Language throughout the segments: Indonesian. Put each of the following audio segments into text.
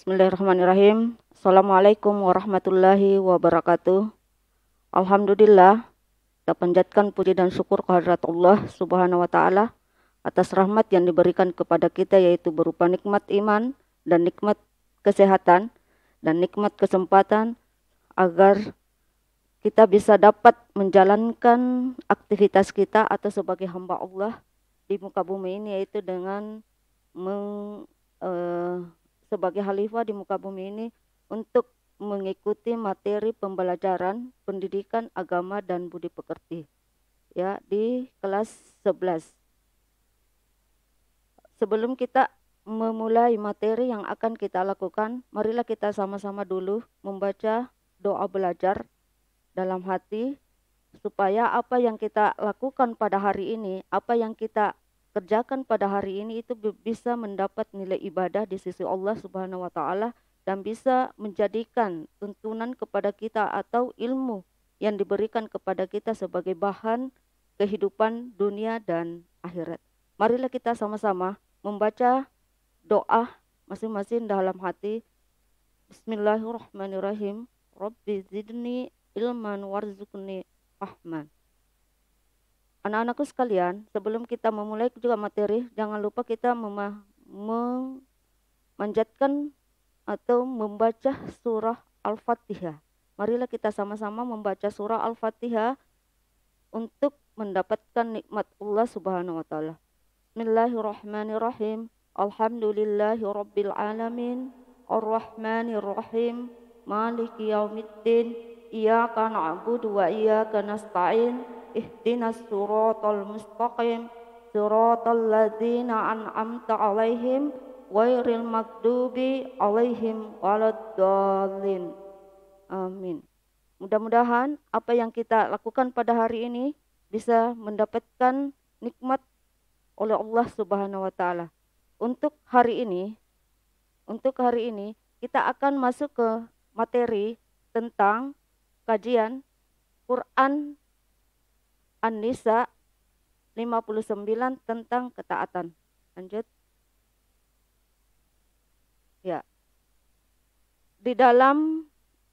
Bismillahirrahmanirrahim. Assalamualaikum warahmatullahi wabarakatuh. Alhamdulillah, kita panjatkan puji dan syukur kehadirat Allah Subhanahu wa Ta'ala atas rahmat yang diberikan kepada kita, yaitu berupa nikmat iman dan nikmat kesehatan dan nikmat kesempatan agar kita bisa dapat menjalankan aktivitas kita atau sebagai hamba Allah di muka bumi ini, yaitu dengan sebagai khalifah di muka bumi ini untuk mengikuti materi pembelajaran pendidikan agama dan budi pekerti ya di kelas 11. Sebelum kita memulai materi yang akan kita lakukan, marilah kita sama-sama dulu membaca doa belajar dalam hati supaya apa yang kita lakukan pada hari ini, apa yang kita kerjakan pada hari ini itu bisa mendapat nilai ibadah di sisi Allah Subhanahu wa Ta'ala dan bisa menjadikan tuntunan kepada kita atau ilmu yang diberikan kepada kita sebagai bahan kehidupan dunia dan akhirat. Marilah kita sama-sama membaca doa masing-masing dalam hati. Bismillahirrahmanirrahim. Rabbi zidni ilman warzuqni rahman. Anak-anakku sekalian, sebelum kita memulai juga materi, jangan lupa kita memanjatkan atau membaca surah Al-Fatihah. Marilah kita sama-sama membaca surah Al-Fatihah untuk mendapatkan nikmat Allah Subhanahu wa Ta'ala. Bismillahirrahmanirrahim. Alhamdulillahi rabbil alamin. Ar-Rahmanir-Rahim. Maliki yaumiddin. Iyyaka na'budu wa iyyaka nasta'in. Ihdinas siratal mustaqim, siratal ladzina an'amta 'alaihim ghairil maghdubi 'alaihim waladdallin. Amin. Mudah-mudahan apa yang kita lakukan pada hari ini bisa mendapatkan nikmat oleh Allah Subhanahu wa Ta'ala. Untuk hari ini kita akan masuk ke materi tentang kajian Quran An-Nisa 59 tentang ketaatan. Lanjut. Ya. Di dalam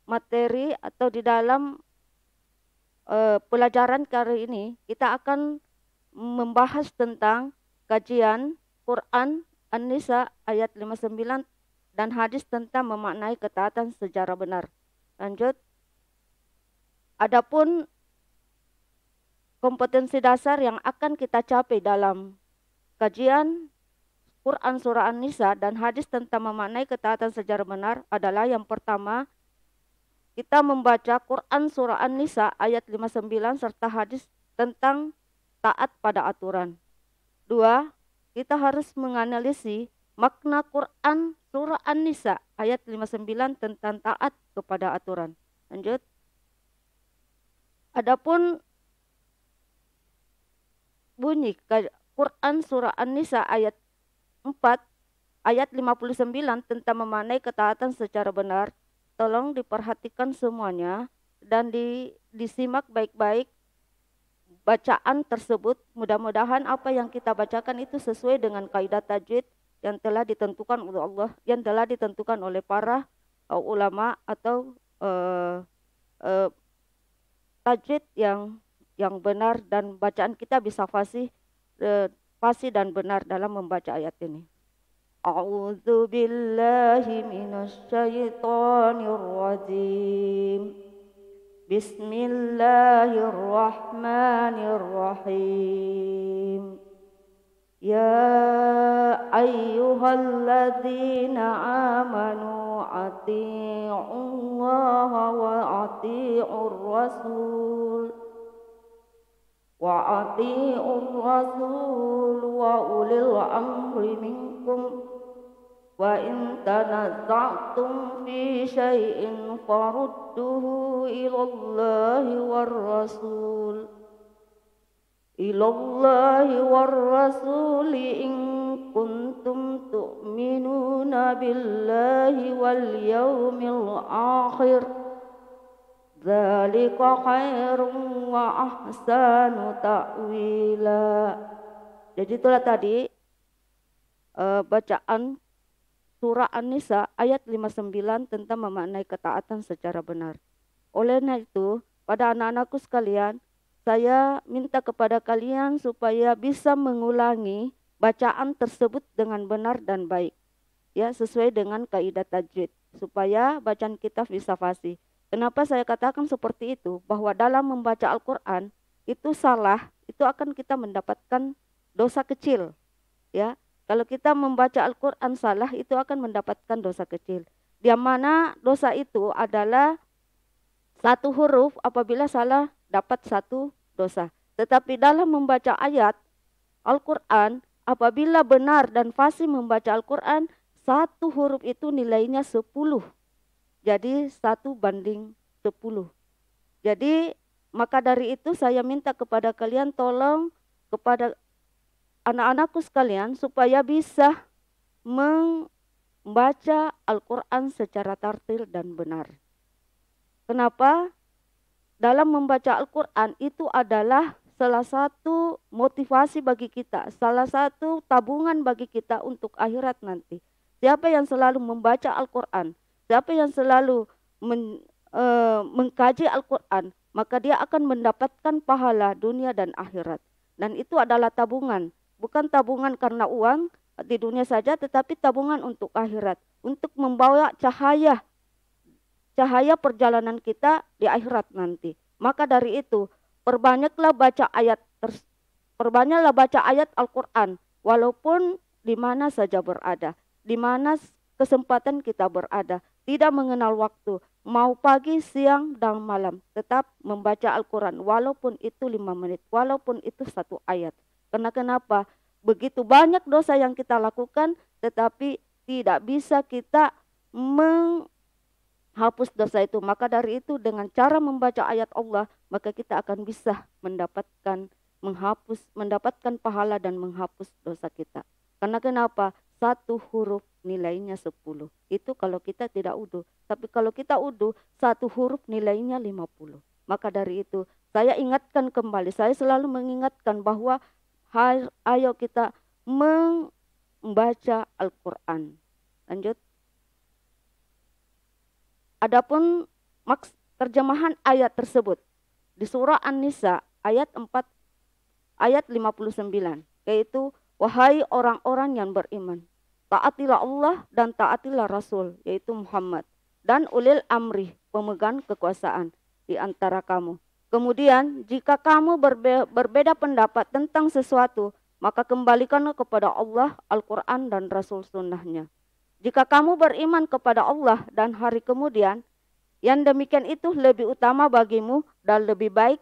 materi atau di dalam pelajaran kali ini kita akan membahas tentang kajian Quran An-Nisa ayat 59 dan hadis tentang memaknai ketaatan secara benar. Lanjut. Adapun kompetensi dasar yang akan kita capai dalam kajian Quran Surah An-Nisa dan hadis tentang memaknai ketaatan secara benar adalah yang pertama, kita membaca Quran Surah An-Nisa ayat 59 serta hadis tentang taat pada aturan. Dua, kita harus menganalisis makna Quran Surah An-Nisa ayat 59 tentang taat kepada aturan. Lanjut. Adapun bunyi Quran Surah An-Nisa ayat 4 ayat 59 tentang memaknai ketaatan secara benar. Tolong diperhatikan semuanya dan disimak baik-baik bacaan tersebut. Mudah-mudahan apa yang kita bacakan itu sesuai dengan kaidah tajwid yang telah ditentukan oleh Allah, yang telah ditentukan oleh para ulama atau tajwid yang benar, dan bacaan kita bisa fasih dan benar dalam membaca ayat ini. A'udzu billahi minasyaitonir rajim. Bismillahirrahmanirrahim. Ya ayyuhalladzina amanu atii'ullaha wa atii'ur rasul wa ulil amri minkum wa in tanaza'tum fi syai'in farudduhu ilallahi war rasul in kuntum tu'minuna billahi wal yawmil akhir. Dzalika khairun wa ahsanu ta'wila. Jadi itulah tadi bacaan surah An-Nisa ayat 59 tentang memaknai ketaatan secara benar. Olehnya itu, pada anak-anakku sekalian, saya minta kepada kalian supaya bisa mengulangi bacaan tersebut dengan benar dan baik, ya, sesuai dengan kaidah tajwid, supaya bacaan kita bisa fasih. Kenapa saya katakan seperti itu? Bahwa dalam membaca Al-Quran itu salah, itu akan kita mendapatkan dosa kecil, ya. Kalau kita membaca Al-Quran salah, itu akan mendapatkan dosa kecil. Di mana dosa itu adalah satu huruf, apabila salah dapat satu dosa. Tetapi dalam membaca ayat Al-Quran, apabila benar dan fasih membaca Al-Quran, satu huruf itu nilainya 10. Jadi 1:10. Jadi maka dari itu saya minta kepada kalian, tolong kepada anak-anakku sekalian supaya bisa membaca Al-Quran secara tartil dan benar. Kenapa? Dalam membaca Al-Quran itu adalah salah satu motivasi bagi kita, salah satu tabungan bagi kita untuk akhirat nanti. Siapa yang selalu membaca Al-Quran, siapa yang selalu mengkaji Al-Quran, maka dia akan mendapatkan pahala dunia dan akhirat. Dan itu adalah tabungan. Bukan tabungan karena uang di dunia saja, tetapi tabungan untuk akhirat. Untuk membawa cahaya perjalanan kita di akhirat nanti. Maka dari itu, perbanyaklah baca ayat Al-Quran. Walaupun di mana saja berada. Di mana kesempatan kita berada. Tidak mengenal waktu. Mau pagi, siang, dan malam. Tetap membaca Al-Quran. Walaupun itu 5 menit. Walaupun itu 1 ayat. Karena kenapa? Begitu banyak dosa yang kita lakukan, tetapi tidak bisa kita menghapus dosa itu. Maka dari itu dengan cara membaca ayat Allah, maka kita akan bisa mendapatkan pahala dan menghapus dosa kita. Karena kenapa? Satu huruf nilainya 10. Itu kalau kita tidak uduh. Tapi kalau kita uduh, satu huruf nilainya 50. Maka dari itu, saya ingatkan kembali, saya selalu mengingatkan bahwa ayo kita membaca Al-Quran. Lanjut. Adapun terjemahan ayat tersebut di surah An-Nisa ayat 59, yaitu wahai orang-orang yang beriman, taatilah Allah dan taatilah Rasul, yaitu Muhammad, dan ulil amri, pemegang kekuasaan di antara kamu. Kemudian jika kamu berbeda pendapat tentang sesuatu, maka kembalikanlah kepada Allah, Al-Quran dan Rasul sunnahnya. Jika kamu beriman kepada Allah dan hari kemudian, yang demikian itu lebih utama bagimu dan lebih baik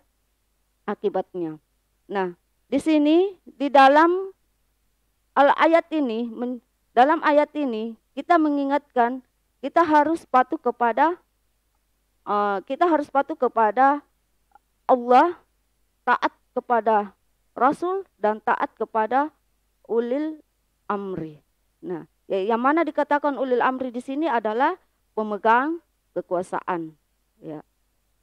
akibatnya. Nah, di sini di dalam ayat ini kita mengingatkan kita harus patuh kepada Allah, taat kepada Rasul, dan taat kepada ulil amri. Nah, yang mana dikatakan ulil amri di sini adalah pemegang kekuasaan. Ya.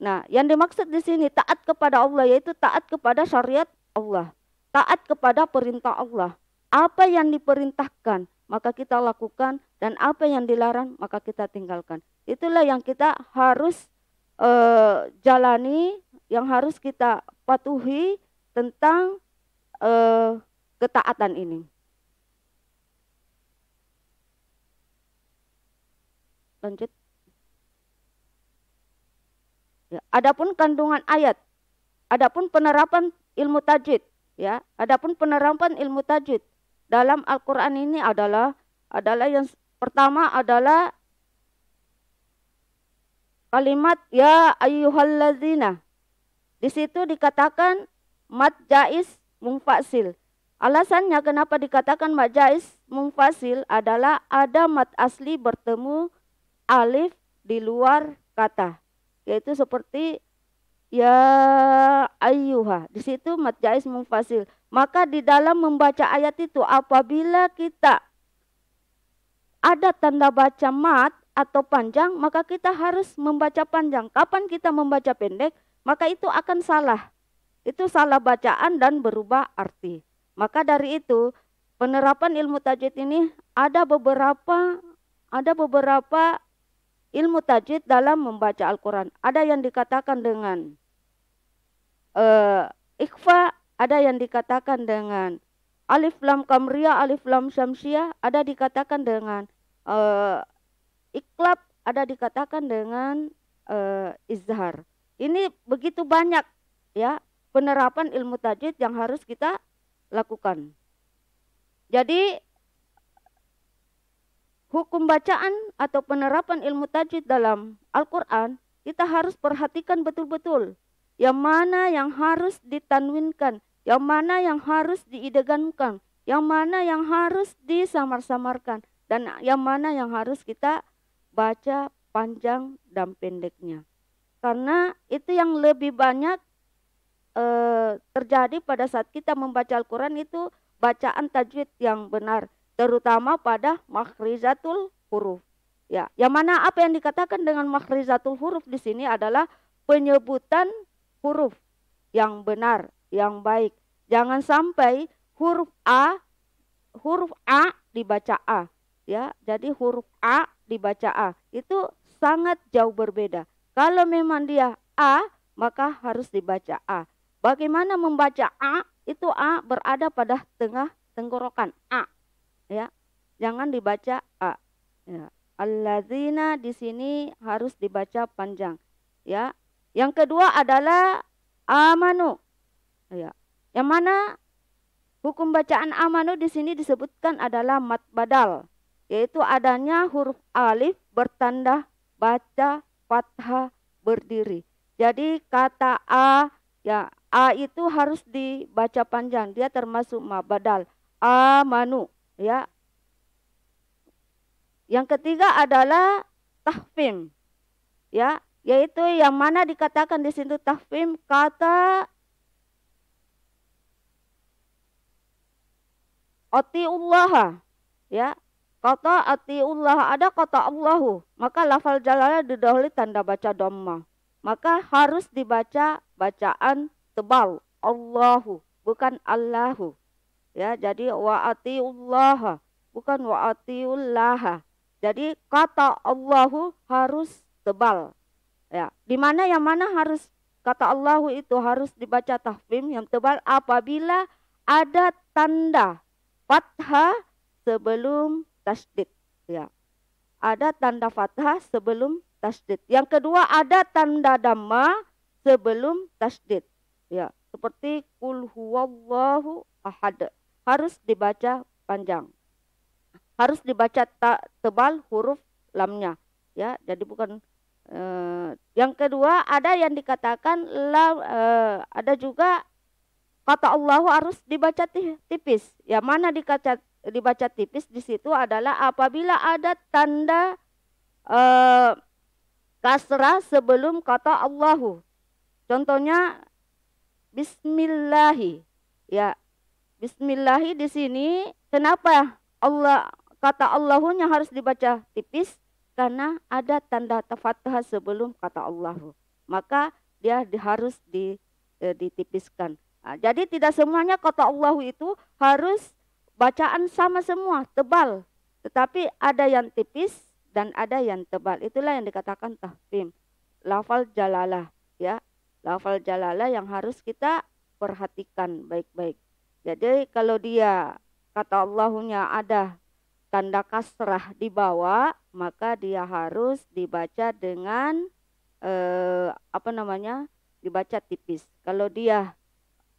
Nah, yang dimaksud di sini taat kepada Allah yaitu taat kepada syariat Allah, taat kepada perintah Allah. Apa yang diperintahkan maka kita lakukan, dan apa yang dilarang maka kita tinggalkan. Itulah yang kita harus jalani, yang harus kita patuhi tentang ketaatan ini. Lanjut. Ya, adapun kandungan ayat, adapun penerapan ilmu tajwid, ya, adapun penerapan ilmu tajwid dalam Al-Qur'an ini adalah yang pertama adalah kalimat ya ayyuhalladzina. Di situ dikatakan mad jaiz munfasil. Alasannya kenapa dikatakan mad jaiz munfasil adalah ada mad asli bertemu alif di luar kata, yaitu seperti ya ayyuha. Di situ mad jaiz munfasil. Maka di dalam membaca ayat itu apabila kita ada tanda baca mad atau panjang, maka kita harus membaca panjang. Kapan kita membaca pendek, maka itu akan salah. Itu salah bacaan dan berubah arti. Maka dari itu, penerapan ilmu tajwid ini ada beberapa ada beberapa ilmu tajwid dalam membaca Al-Quran. Ada yang dikatakan dengan ikhfa, ada yang dikatakan dengan alif lam kamriyah, alif lam syamsiyah, ada dikatakan dengan iklab, ada dikatakan dengan izhar. Ini begitu banyak ya penerapan ilmu tajwid yang harus kita lakukan. Jadi hukum bacaan atau penerapan ilmu tajwid dalam Al-Quran kita harus perhatikan betul-betul. Yang mana yang harus ditanwinkan, yang mana yang harus diidghamkan, yang mana yang harus disamar-samarkan, dan yang mana yang harus kita baca panjang dan pendeknya. Karena itu yang lebih banyak terjadi pada saat kita membaca Al-Quran itu bacaan tajwid yang benar, terutama pada makhrizatul huruf. Ya, yang mana apa yang dikatakan dengan makhrizatul huruf di sini adalah penyebutan huruf yang benar, yang baik. Jangan sampai huruf A dibaca A, ya. Jadi huruf A dibaca A itu sangat jauh berbeda. Kalau memang dia A, maka harus dibaca A. Bagaimana membaca A? Itu A berada pada tengah tenggorokan A, ya. Jangan dibaca A. Ya. Alladzina di sini harus dibaca panjang, ya. Yang kedua adalah amanu, ya. Yang mana hukum bacaan amanu di sini disebutkan adalah mad badal, yaitu adanya huruf alif bertanda baca fathah berdiri. Jadi kata A, ya, A itu harus dibaca panjang, dia termasuk mad badal. Amanu, ya. Yang ketiga adalah tahfim, ya, yaitu yang mana dikatakan di situ tahfim kata atiullah, ya. Kata atiullah, ada kata Allahu, maka lafal jalalah didahului tanda baca dhammah. Maka harus dibaca bacaan tebal, Allahu, bukan Allahu. Ya, jadi wa atiullah, bukan wa atiullah. Jadi kata Allahu harus tebal. Ya, di mana yang mana harus kata Allahu itu harus dibaca tahfim yang tebal apabila ada tanda fathah sebelum tasdid, ya. Ada tanda fathah sebelum tasdid. Yang kedua ada tanda dhammah sebelum tasdid, ya. Seperti qul huwallahu ahad, harus dibaca panjang. Harus dibaca tebal huruf lamnya, ya. Jadi bukan yang kedua ada yang dikatakan ada juga kata Allahu harus dibaca tipis. Yang mana dibaca tipis di situ adalah apabila ada tanda kasrah sebelum kata Allahu. Contohnya bismillahi, ya. Bismillahi di sini kenapa kata Allahunya harus dibaca tipis? Karena ada tanda fathah sebelum kata Allahu. Maka dia harus ditipiskan. Nah, jadi tidak semuanya kata Allahu itu harus bacaan sama semua, tebal. Tetapi ada yang tipis dan ada yang tebal. Itulah yang dikatakan tahfim. Lafal jalalah, ya. Lafal jalalah yang harus kita perhatikan baik-baik. Jadi kalau dia kata Allahunya ada tanda kasrah di bawah, maka dia harus dibaca dengan dibaca tipis. Kalau dia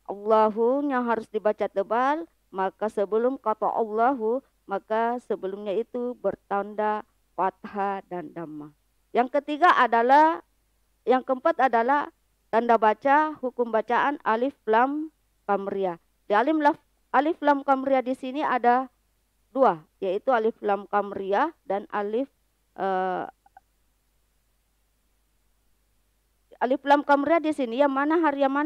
Allahunya harus dibaca tebal, maka sebelum kata Allahu, maka sebelumnya itu bertanda fathah dan dhammah. Yang keempat adalah tanda baca hukum bacaan alif lam kamriyah. Di alif lam kamriyah di sini ada dua, yaitu alif lam kamriyah dan alif lam kamriyah di sini yang mana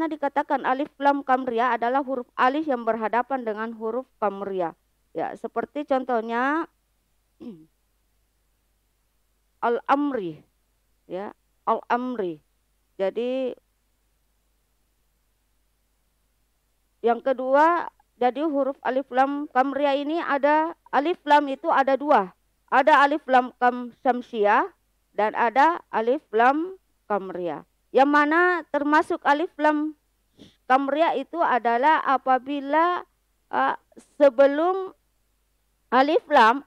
dikatakan alif lam kamriyah adalah huruf alif yang berhadapan dengan huruf kamriyah. Ya, seperti contohnya al-amri, ya, al-amri. Jadi yang kedua, jadi huruf alif lam kamriyah ini ada alif lam itu ada dua. Ada alif lam kam syamsiyah dan ada alif lam kamriyah. Yang mana termasuk alif lam kamriyah itu adalah apabila sebelum alif lam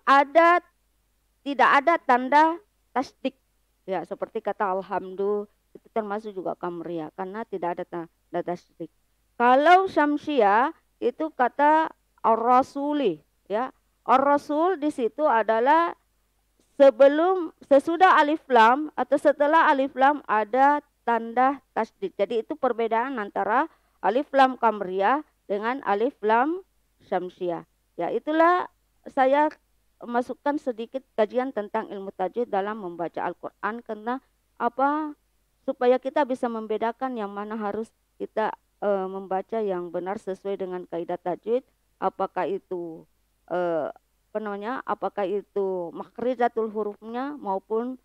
tidak ada tanda tasdik. Ya, seperti kata alhamdulillah itu termasuk juga kamriyah karena tidak ada tanda tasdik. Kalau syamsiyah itu kata ar-rasuli, ya. Ar-rasul di situ adalah sesudah alif lam atau setelah alif lam ada tanda tasdid. Jadi itu perbedaan antara alif lam kamriyah dengan alif lam syamsiyah. Ya, itulah saya masukkan sedikit kajian tentang ilmu tajwid dalam membaca Al-Qur'an karena apa? Supaya kita bisa membedakan yang mana harus kita membaca yang benar sesuai dengan kaidah tajwid, apakah itu apakah itu makhrijatul hurufnya maupun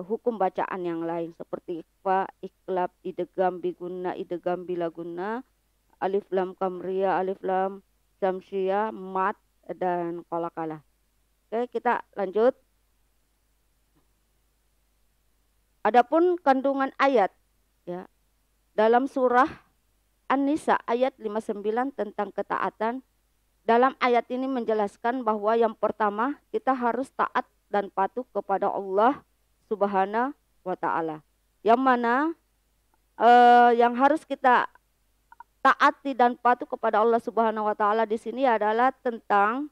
hukum bacaan yang lain seperti ikhfa, iklab, idgham bigunna, idgham bila gunna, alif lam kamriyah, alif lam syamsiyah, mat dan qalaqalah. Oke, kita lanjut. Adapun kandungan ayat, ya, dalam surah An-Nisa ayat 59 tentang ketaatan. Dalam ayat ini menjelaskan bahwa yang pertama kita harus taat dan patuh kepada Allah Subhanahu wa taala. Yang mana yang harus kita taati dan patuh kepada Allah Subhanahu wa taala di sini adalah tentang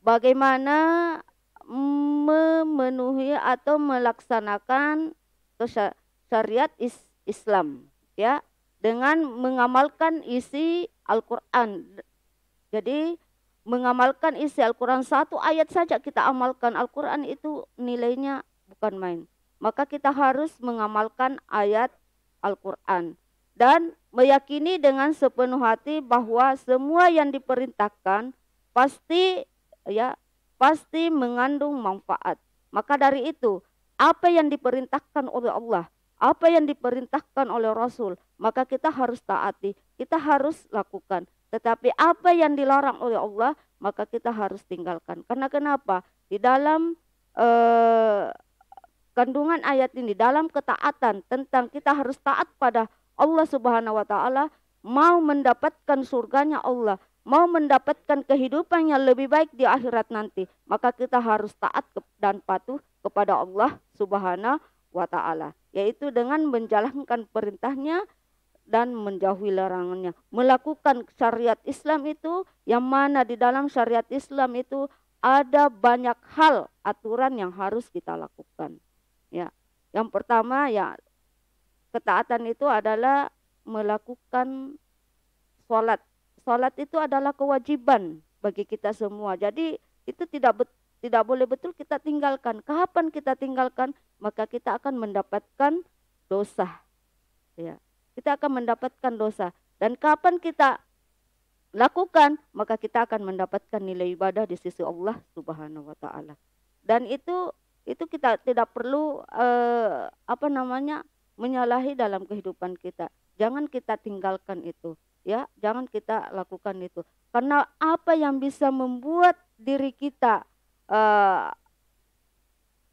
bagaimana memenuhi atau melaksanakan syariat Islam, ya, dengan mengamalkan isi Al-Qur'an. Jadi mengamalkan isi Al-Qur'an, satu ayat saja kita amalkan, Al-Qur'an itu nilainya bukan main. Maka kita harus mengamalkan ayat Al-Qur'an dan meyakini dengan sepenuh hati bahwa semua yang diperintahkan pasti mengandung manfaat. Maka dari itu, apa yang diperintahkan oleh Allah, apa yang diperintahkan oleh Rasul, maka kita harus taati, kita harus lakukan. Tetapi apa yang dilarang oleh Allah, maka kita harus tinggalkan. Karena kenapa? Di dalam kandungan ayat ini, dalam ketaatan tentang kita harus taat pada Allah Subhanahu wa taala, mau mendapatkan surganya Allah, mau mendapatkan kehidupan yang lebih baik di akhirat nanti, maka kita harus taat dan patuh kepada Allah Subhanahu wa taala, yaitu dengan menjalankan perintahnya dan menjauhi larangannya. Melakukan syariat Islam itu, yang mana di dalam syariat Islam itu ada banyak hal aturan yang harus kita lakukan. Ya, yang pertama ya ketaatan itu adalah melakukan sholat. Sholat itu adalah kewajiban bagi kita semua. Jadi itu tidak boleh betul kita tinggalkan. Kapan kita tinggalkan, maka kita akan mendapatkan dosa. Ya, kita akan mendapatkan dosa. Dan kapan kita lakukan, maka kita akan mendapatkan nilai ibadah di sisi Allah Subhanahu wa taala. Dan itu kita tidak perlu menyalahi dalam kehidupan kita. Jangan kita tinggalkan itu, ya, jangan kita lakukan itu. Karena apa yang bisa membuat diri kita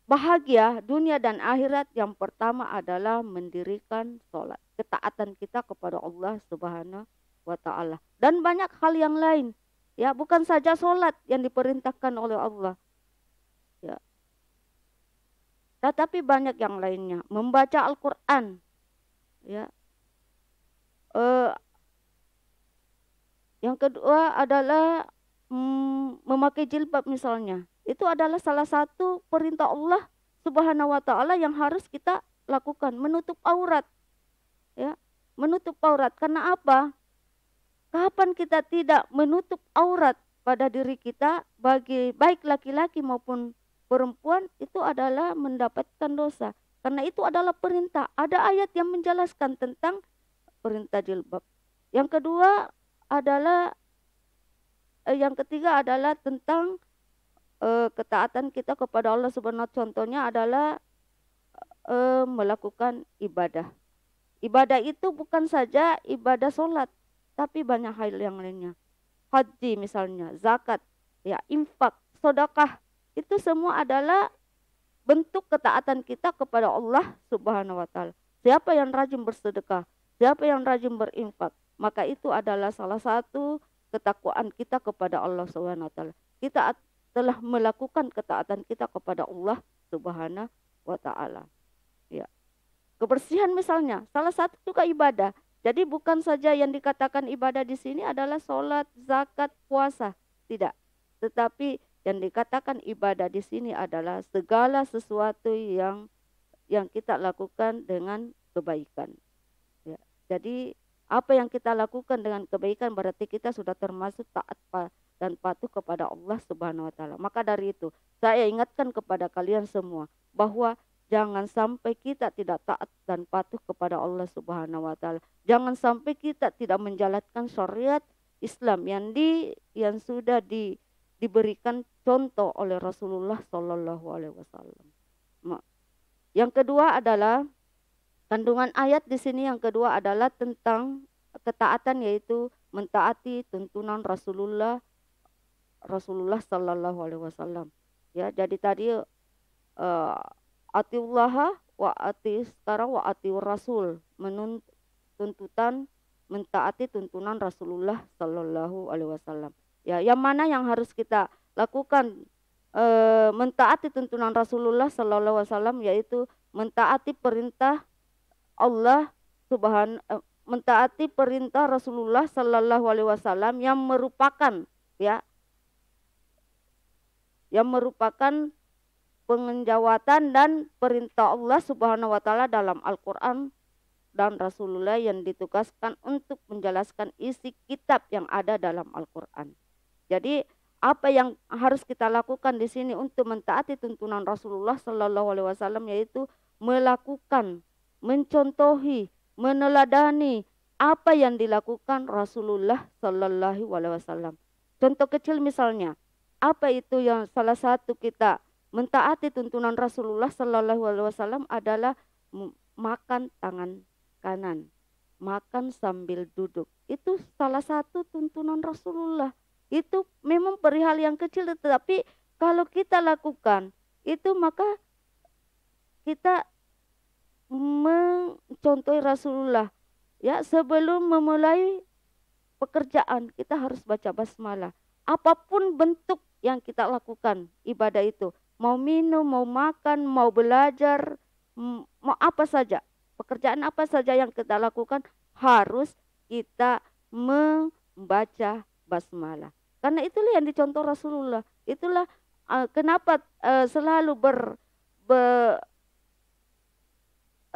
bahagia dunia dan akhirat, yang pertama adalah mendirikan sholat, ketaatan kita kepada Allah Subhanahu wa taala. Dan banyak hal yang lain, ya, bukan saja sholat yang diperintahkan oleh Allah, ya, tetapi banyak yang lainnya. Membaca Al-Qur'an, ya. Yang kedua adalah memakai jilbab misalnya. Itu adalah salah satu perintah Allah Subhanahu wa taala yang harus kita lakukan, menutup aurat. Ya, menutup aurat. Karena apa? Kapan kita tidak menutup aurat pada diri kita, bagi baik laki-laki maupun perempuan, itu adalah mendapatkan dosa. Karena itu adalah perintah. Ada ayat yang menjelaskan tentang perintah jilbab. Yang ketiga adalah tentang ketaatan kita kepada Allah Subhanahu wa taala. Contohnya adalah melakukan ibadah. Ibadah itu bukan saja ibadah sholat, tapi banyak hal yang lainnya. Haji misalnya, zakat, ya, infak, sedekah, Itu semua adalah bentuk ketaatan kita kepada Allah Subhanahu wa taala. Siapa yang rajin bersedekah, siapa yang rajin berinfak, maka itu adalah salah satu ketakwaan kita kepada Allah Subhanahu wa taala. Kita telah melakukan ketaatan kita kepada Allah Subhanahu wa taala. Ya. Kebersihan misalnya, salah satu juga ibadah. Jadi bukan saja yang dikatakan ibadah di sini adalah sholat, zakat, puasa, tidak. Tetapi yang dikatakan ibadah di sini adalah segala sesuatu yang kita lakukan dengan kebaikan. Ya. Jadi apa yang kita lakukan dengan kebaikan berarti kita sudah termasuk taat dan patuh kepada Allah Subhanahu wa taala. Maka dari itu, saya ingatkan kepada kalian semua bahwa jangan sampai kita tidak taat dan patuh kepada Allah Subhanahu wa taala. Jangan sampai kita tidak menjalankan syariat Islam yang sudah diberikan contoh oleh Rasulullah Shallallahu alaihi wasallam. Yang kedua adalah kandungan ayat di sini, yang kedua adalah tentang ketaatan, yaitu mentaati tuntunan Rasulullah Shallallahu alaihi wasallam. Ya, jadi tadi atiullah wa atiur rasul, tuntutan mentaati tuntunan Rasulullah Shallallahu alaihi wasallam. Ya, yang mana yang harus kita lakukan mentaati tuntunan Rasulullah Shallallahu alaihi wasallam, yaitu mentaati perintah Allah mentaati perintah Rasulullah Shallallahu alaihi wasallam yang merupakan pengenjawatan dan perintah Allah Subhanahu wa taala dalam Al-Qur'an dan Rasulullah yang ditugaskan untuk menjelaskan isi kitab yang ada dalam Al-Qur'an. Jadi apa yang harus kita lakukan di sini untuk mentaati tuntunan Rasulullah Shallallahu alaihi wasallam, yaitu melakukan, mencontohi, meneladani apa yang dilakukan Rasulullah Shallallahu alaihi wasallam. Contoh kecil misalnya, apa itu yang salah satu kita mentaati tuntunan Rasulullah Shallallahu alaihi wasallam adalah makan tangan kanan, makan sambil duduk. Itu salah satu tuntunan Rasulullah. Itu memang perihal yang kecil, tetapi kalau kita lakukan itu maka kita mencontohi Rasulullah. Ya, sebelum memulai pekerjaan kita harus baca basmalah. Apapun bentuk yang kita lakukan ibadah itu, mau minum, mau makan, mau belajar, mau apa saja, pekerjaan apa saja yang kita lakukan, harus kita membaca basmalah. Karena itulah yang dicontoh Rasulullah. Itulah kenapa selalu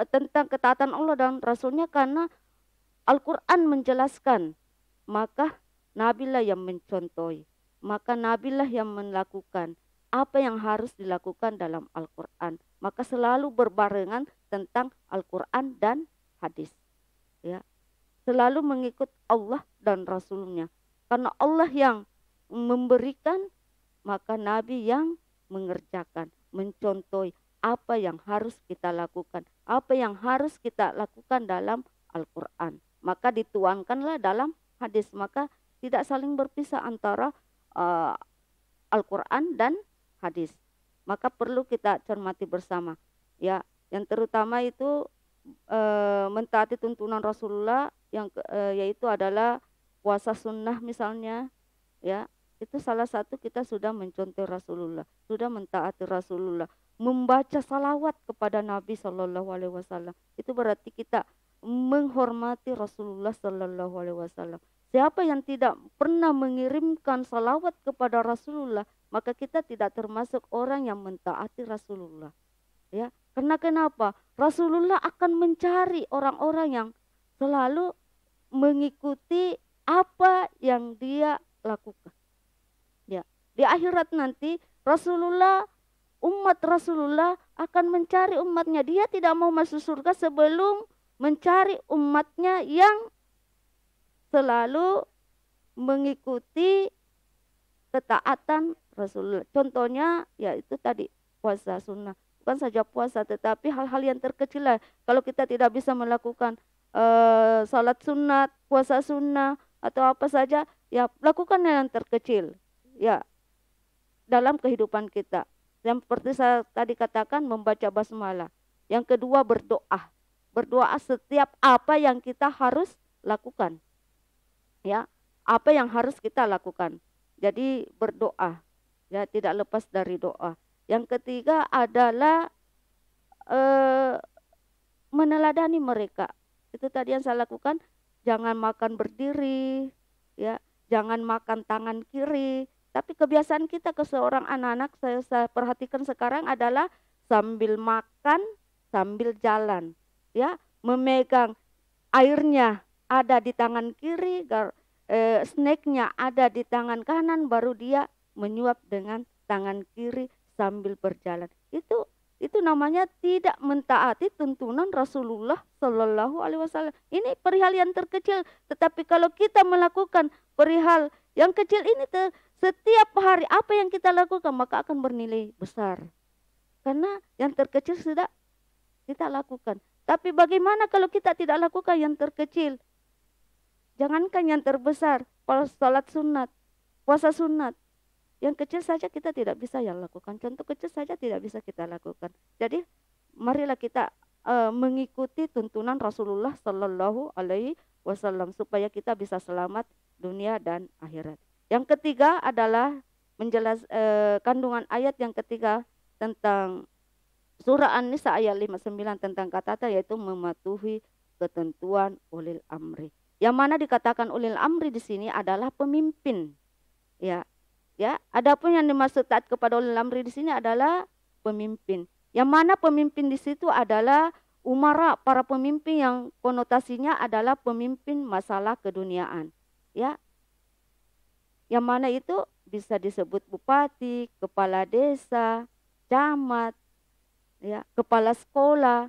tentang ketaatan Allah dan Rasulnya, karena Al-Quran menjelaskan, maka Nabilah yang mencontohi, maka Nabilah yang melakukan apa yang harus dilakukan dalam Al-Quran. Maka selalu berbarengan tentang Al-Quran dan hadis. Ya, selalu mengikut Allah dan Rasulnya. Karena Allah yang memberikan, maka Nabi yang mengerjakan, mencontohi apa yang harus kita lakukan, apa yang harus kita lakukan dalam Al-Quran. Maka dituangkanlah dalam hadis, maka tidak saling berpisah antara Al-Quran dan hadis. Maka perlu kita cermati bersama. Ya, yang terutama itu mentaati tuntunan Rasulullah, yaitu adalah puasa sunnah misalnya, ya. Itu salah satu kita sudah mencontoh Rasulullah, sudah mentaati Rasulullah, membaca salawat kepada Nabi Shallallahu alaihi wasallam. Itu berarti kita menghormati Rasulullah Shallallahu alaihi wasallam. Siapa yang tidak pernah mengirimkan salawat kepada Rasulullah, maka kita tidak termasuk orang yang mentaati Rasulullah. Ya, karena kenapa? Rasulullah akan mencari orang-orang yang selalu mengikuti apa yang dia lakukan. Ya, di akhirat nanti umat Rasulullah akan mencari umatnya. Dia tidak mau masuk surga sebelum mencari umatnya yang selalu mengikuti ketaatan Rasulullah. Contohnya yaitu tadi puasa sunnah. Bukan saja puasa, tetapi hal-hal yang terkecil lah. Kalau kita tidak bisa melakukan salat sunat, puasa sunnah atau apa saja, ya lakukan yang terkecil. Ya, dalam kehidupan kita. Yang seperti saya tadi katakan, membaca basmalah. Yang kedua, berdoa. Berdoa setiap apa yang kita harus lakukan. Ya, apa yang harus kita lakukan. Jadi berdoa. Ya, tidak lepas dari doa. Yang ketiga adalah eh, meneladani mereka. Itu tadi yang saya lakukan. Jangan makan berdiri, ya, jangan makan tangan kiri. Tapi kebiasaan kita ke seorang anak-anak saya perhatikan sekarang adalah sambil makan, sambil jalan, ya, memegang airnya ada di tangan kiri, snacknya ada di tangan kanan, baru dia menyuap dengan tangan kiri sambil berjalan. Itu namanya tidak mentaati tuntunan Rasulullah Shallallahu Alaihi Wasallam. Ini perihal yang terkecil, tetapi kalau kita melakukan perihal yang kecil ini setiap hari apa yang kita lakukan maka akan bernilai besar. Karena yang terkecil sudah kita lakukan. Tapi bagaimana kalau kita tidak lakukan yang terkecil? Jangankan yang terbesar, salat sunat, puasa sunat. Yang kecil saja kita tidak bisa yang lakukan. Contoh kecil saja tidak bisa kita lakukan. Jadi marilah kita mengikuti tuntunan Rasulullah Shallallahu Alaihi Wasallam supaya kita bisa selamat dunia dan akhirat. Yang ketiga adalah kandungan ayat yang ketiga tentang surah An-Nisa ayat 59 tentang kata-kata, yaitu mematuhi ketentuan ulil amri. Yang mana dikatakan ulil amri di sini adalah pemimpin. Ya, adapun yang dimaksud taat kepada ulil amri di sini adalah pemimpin. Yang mana pemimpin di situ adalah umara, para pemimpin yang konotasinya adalah pemimpin masalah keduniaan. Ya, yang mana itu bisa disebut bupati, kepala desa, camat, ya, kepala sekolah.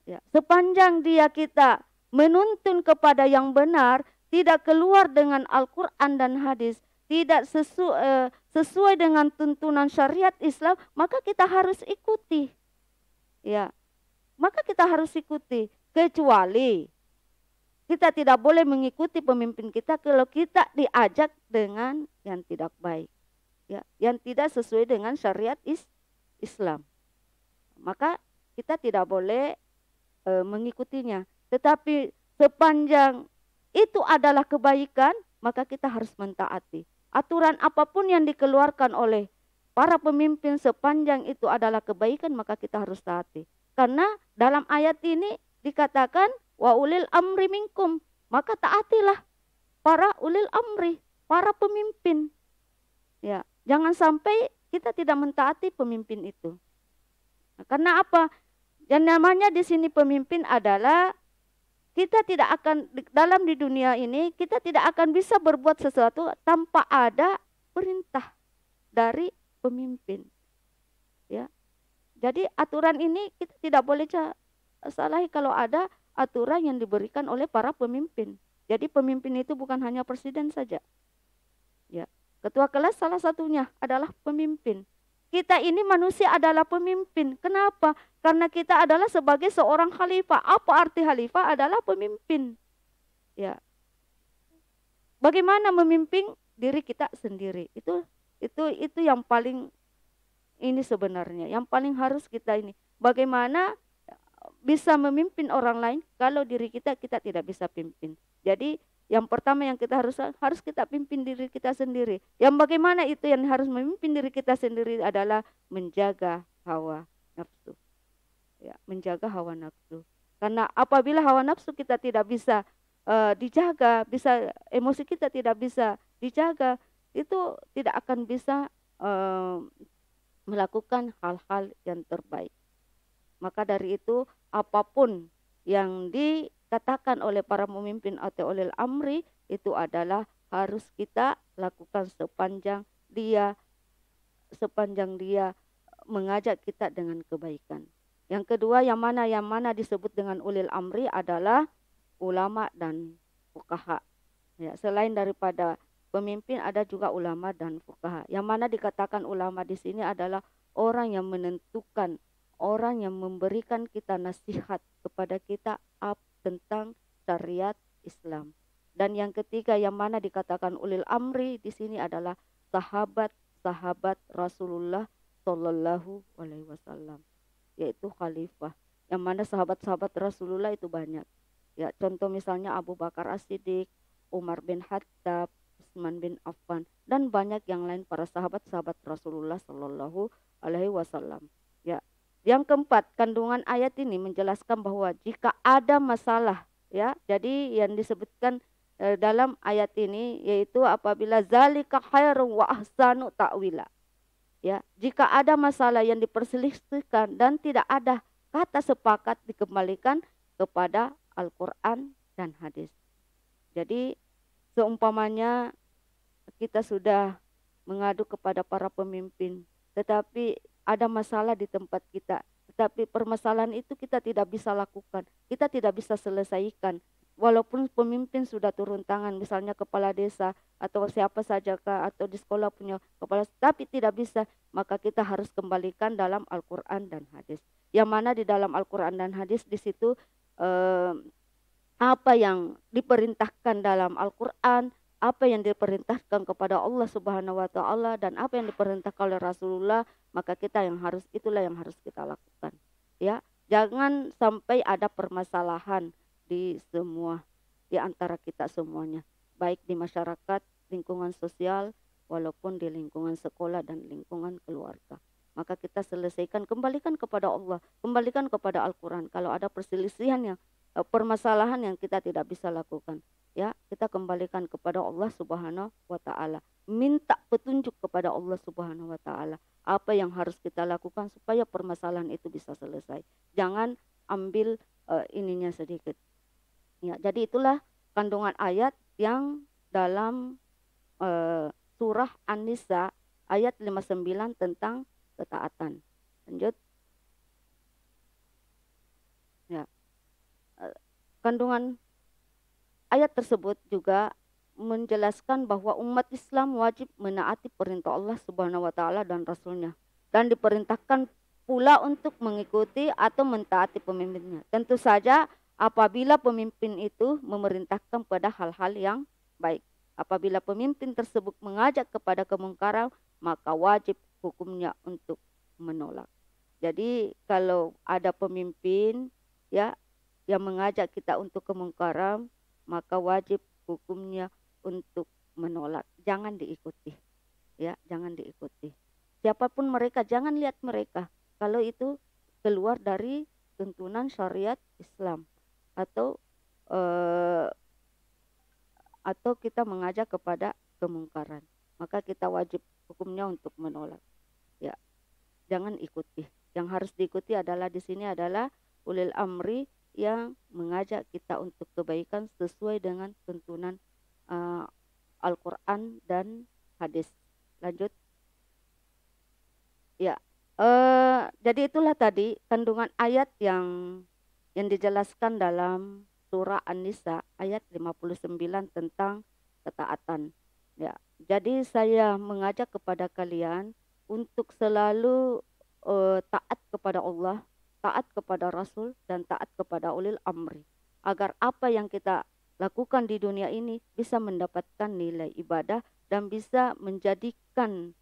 Ya, sepanjang kita menuntun kepada yang benar, tidak keluar dengan Al-Quran dan hadis, tidak sesuai dengan tuntunan syariat Islam, maka kita harus ikuti. Ya, maka kita harus ikuti. Kecuali kita tidak boleh mengikuti pemimpin kita kalau kita diajak dengan yang tidak baik, ya, yang tidak sesuai dengan syariat Islam. Maka kita tidak boleh mengikutinya. Tetapi sepanjang itu adalah kebaikan, maka kita harus mentaati. Aturan apapun yang dikeluarkan oleh para pemimpin sepanjang itu adalah kebaikan, maka kita harus taati. Karena dalam ayat ini dikatakan wa ulil amri minkum, maka taatilah para ulil amri, para pemimpin. Ya, jangan sampai kita tidak mentaati pemimpin itu. Nah, karena apa? Yang namanya di sini pemimpin adalah kita tidak akan dalam di dunia ini kita tidak akan bisa berbuat sesuatu tanpa ada perintah dari pemimpin. Ya. Jadi aturan ini kita tidak boleh salahi kalau ada aturan yang diberikan oleh para pemimpin. Jadi pemimpin itu bukan hanya presiden saja. Ya. Ketua kelas salah satunya adalah pemimpin. Kita ini manusia adalah pemimpin. Kenapa? Karena kita adalah sebagai seorang khalifah. Apa arti khalifah? Adalah pemimpin. Ya. Bagaimana memimpin diri kita sendiri? Itu yang paling ini sebenarnya. Yang paling harus kita ini. Bagaimana bisa memimpin orang lain kalau diri kita tidak bisa pimpin. Jadi yang pertama yang kita harus kita pimpin diri kita sendiri. Yang bagaimana itu yang harus memimpin diri kita sendiri adalah menjaga hawa nafsu. Ya, menjaga hawa nafsu. Karena apabila hawa nafsu kita tidak bisa dijaga, emosi kita tidak bisa dijaga, itu tidak akan bisa melakukan hal-hal yang terbaik. Maka dari itu apapun yang dikatakan oleh para pemimpin atau oleh amri itu adalah harus kita lakukan sepanjang dia mengajak kita dengan kebaikan. Yang kedua yang mana disebut dengan ulil amri adalah ulama dan fuqaha. Ya, selain daripada pemimpin ada juga ulama dan fuqaha. Yang mana dikatakan ulama di sini adalah orang yang menentukan, orang yang memberikan kita nasihat kepada kita tentang syariat Islam. Dan yang ketiga yang mana dikatakan ulil amri di sini adalah sahabat sahabat Rasulullah Shallallahu Alaihi Wasallam, yaitu khalifah. Yang mana sahabat-sahabat Rasulullah itu banyak. Ya, contoh misalnya Abu Bakar As-Siddiq, Umar bin Khattab, Utsman bin Affan, dan banyak yang lain para sahabat-sahabat Rasulullah Shallallahu Alaihi Wasallam. Ya, yang keempat, kandungan ayat ini menjelaskan bahwa jika ada masalah, ya, jadi yang disebutkan dalam ayat ini yaitu apabila zalika khairun wa ahsanu ta'wila. Ya, jika ada masalah yang diperselisihkan dan tidak ada kata sepakat, dikembalikan kepada Al-Quran dan hadis. Jadi seumpamanya kita sudah mengadu kepada para pemimpin, tetapi ada masalah di tempat kita, tetapi permasalahan itu kita tidak bisa lakukan, kita tidak bisa selesaikan. Walaupun pemimpin sudah turun tangan, misalnya kepala desa atau siapa saja atau di sekolah punya kepala, tapi tidak bisa, maka kita harus kembalikan dalam Al-Quran dan hadis. Yang mana di dalam Al-Quran dan hadis di situ apa yang diperintahkan dalam Al-Quran, apa yang diperintahkan kepada Allah Subhanahu wa taala, dan apa yang diperintahkan oleh Rasulullah, maka itulah yang harus kita lakukan. Ya, jangan sampai ada permasalahan di antara kita semuanya, baik di masyarakat, lingkungan sosial, walaupun di lingkungan sekolah dan lingkungan keluarga. Maka kita selesaikan, kembalikan kepada Allah, kembalikan kepada Al-Quran. Kalau ada perselisihan permasalahan yang kita tidak bisa lakukan, ya, kita kembalikan kepada Allah Subhanahu wa taala. Minta petunjuk kepada Allah Subhanahu wa taala. Apa yang harus kita lakukan supaya permasalahan itu bisa selesai. Jangan ambil ininya sedikit. Ya, jadi itulah kandungan ayat yang dalam surah An-Nisa ayat 59 tentang ketaatan. Lanjut. Ya. Kandungan ayat tersebut juga menjelaskan bahwa umat Islam wajib menaati perintah Allah Subhanahu wa taala dan Rasulnya, dan diperintahkan pula untuk mengikuti atau mentaati pemimpinnya. Tentu saja apabila pemimpin itu memerintahkan pada hal-hal yang baik. Apabila pemimpin tersebut mengajak kepada kemungkaran, maka wajib hukumnya untuk menolak. Jadi kalau ada pemimpin, ya, yang mengajak kita untuk kemungkaran, maka wajib hukumnya untuk menolak. Jangan diikuti. Ya, jangan diikuti. Siapapun mereka, jangan lihat mereka. Kalau itu keluar dari tuntunan syariat Islam atau kita mengajak kepada kemungkaran, maka kita wajib hukumnya untuk menolak. Ya, jangan ikuti. Yang harus diikuti adalah di sini adalah ulil amri yang mengajak kita untuk kebaikan sesuai dengan tuntunan Al-Quran dan hadis. Lanjut. Ya, jadi itulah tadi kandungan ayat yang dijelaskan dalam surah An-Nisa ayat 59 tentang ketaatan. Ya, jadi saya mengajak kepada kalian untuk selalu taat kepada Allah, taat kepada Rasul, dan taat kepada ulil amri, agar apa yang kita lakukan di dunia ini bisa mendapatkan nilai ibadah dan bisa menjadikan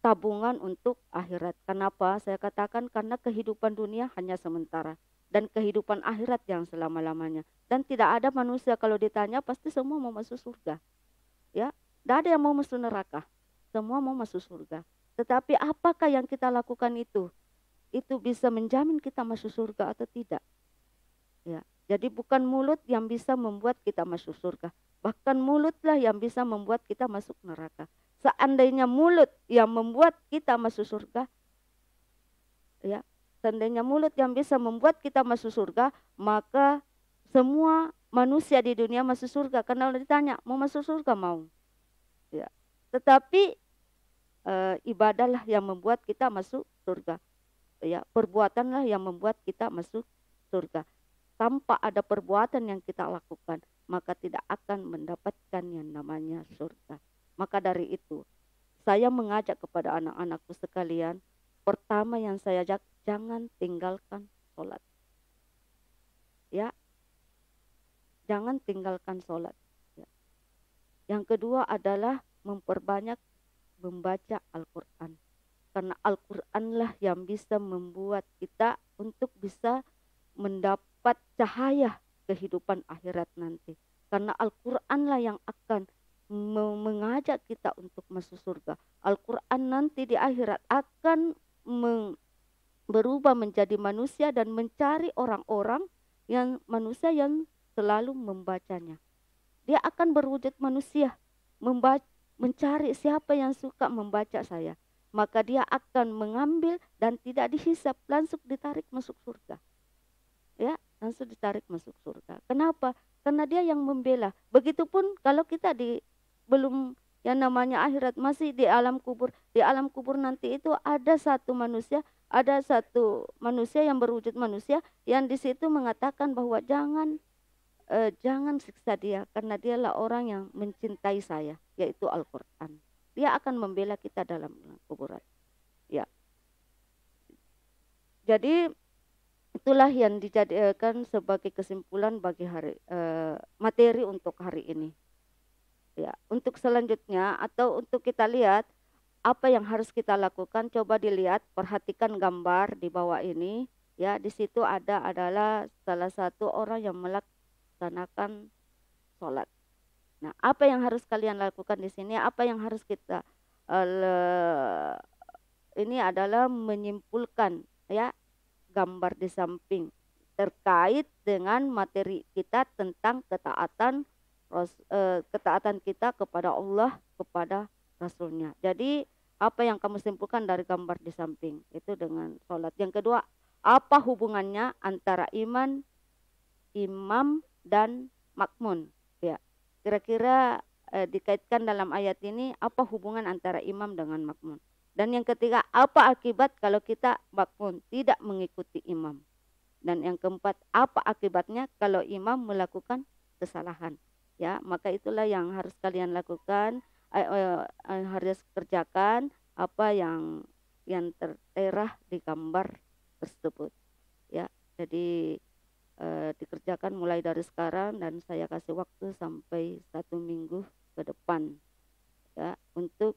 tabungan untuk akhirat. Kenapa saya katakan? Karena kehidupan dunia hanya sementara dan kehidupan akhirat yang selama-lamanya. Dan tidak ada manusia kalau ditanya pasti semua mau masuk surga. Ya, tidak ada yang mau masuk neraka. Semua mau masuk surga. Tetapi apakah yang kita lakukan itu bisa menjamin kita masuk surga atau tidak? Ya, jadi bukan mulut yang bisa membuat kita masuk surga, bahkan mulutlah yang bisa membuat kita masuk neraka. Seandainya mulut yang membuat kita masuk surga, ya, seandainya mulut yang bisa membuat kita masuk surga, maka semua manusia di dunia masuk surga. Karena kalau ditanya mau masuk surga, mau. Ya, tetapi ibadahlah yang membuat kita masuk surga. Ya, perbuatanlah yang membuat kita masuk surga. Tanpa ada perbuatan yang kita lakukan, maka tidak akan mendapatkan yang namanya surga. Maka dari itu, saya mengajak kepada anak-anakku sekalian, pertama yang saya ajak, jangan tinggalkan sholat. Ya, jangan tinggalkan sholat. Ya. Yang kedua adalah memperbanyak membaca Al-Quran. Karena Al-Quranlah yang bisa membuat kita untuk bisa mendapat cahaya kehidupan akhirat nanti. Karena Al-Quranlah yang akan mengajak kita untuk masuk surga. Al-Quran nanti di akhirat akan berubah menjadi manusia dan mencari orang-orang yang manusia yang selalu membacanya. Dia akan berwujud manusia, mencari siapa yang suka membaca saya. Maka dia akan mengambil dan tidak dihisap, langsung ditarik masuk surga. Ya, langsung ditarik masuk surga. Kenapa? Karena dia yang membela. Begitupun kalau kita belum yang namanya akhirat, masih di alam kubur. Di alam kubur nanti itu ada satu manusia yang berwujud manusia yang di situ mengatakan bahwa jangan siksa dia karena dialah orang yang mencintai saya, yaitu Al-Quran. Dia akan membela kita dalam kuburan. Ya, jadi itulah yang dijadikan sebagai kesimpulan bagi materi untuk hari ini. Ya, untuk selanjutnya atau untuk kita lihat apa yang harus kita lakukan, coba dilihat, perhatikan gambar di bawah ini. Ya, di situ adalah salah satu orang yang melaksanakan sholat. Nah, apa yang harus kalian lakukan di sini? Apa yang harus kita ini adalah menyimpulkan ya gambar di samping terkait dengan materi kita tentang ketaatan kita kepada Allah, kepada Rasulnya. Jadi apa yang kamu simpulkan dari gambar di samping itu dengan sholat. Yang kedua, apa hubungannya antara imam dan makmun? Ya, kira-kira dikaitkan dalam ayat ini apa hubungan antara imam dengan makmun? Dan yang ketiga, apa akibat kalau kita makmun tidak mengikuti imam? Dan yang keempat, apa akibatnya kalau imam melakukan kesalahan? Ya, maka itulah yang harus kalian lakukan, harus kerjakan apa yang tertera di gambar tersebut. Ya, jadi dikerjakan mulai dari sekarang dan saya kasih waktu sampai 1 minggu ke depan ya untuk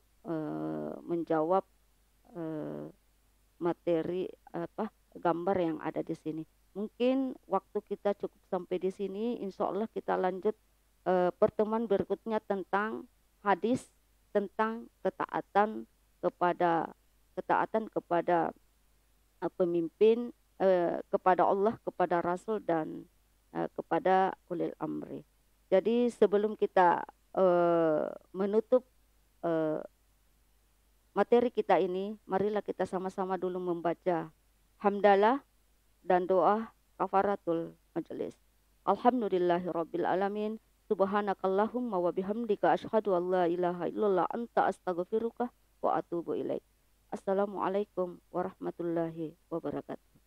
menjawab materi gambar yang ada di sini. Mungkin waktu kita cukup sampai di sini. Insya Allah kita lanjut pertemuan berikutnya tentang hadis tentang ketaatan kepada pemimpin, kepada Allah, kepada Rasul dan kepada ulil amri. Jadi sebelum kita menutup materi kita ini, marilah kita sama-sama dulu membaca hamdalah dan doa kafaratul majelis. Alhamdulillahirabbil alamin. Subhanakallahumma wa bihamdika asyhadu an la ilaha illallah anta astaghfiruka wa atubu ilaik. Assalamualaikum warahmatullahi wabarakatuh.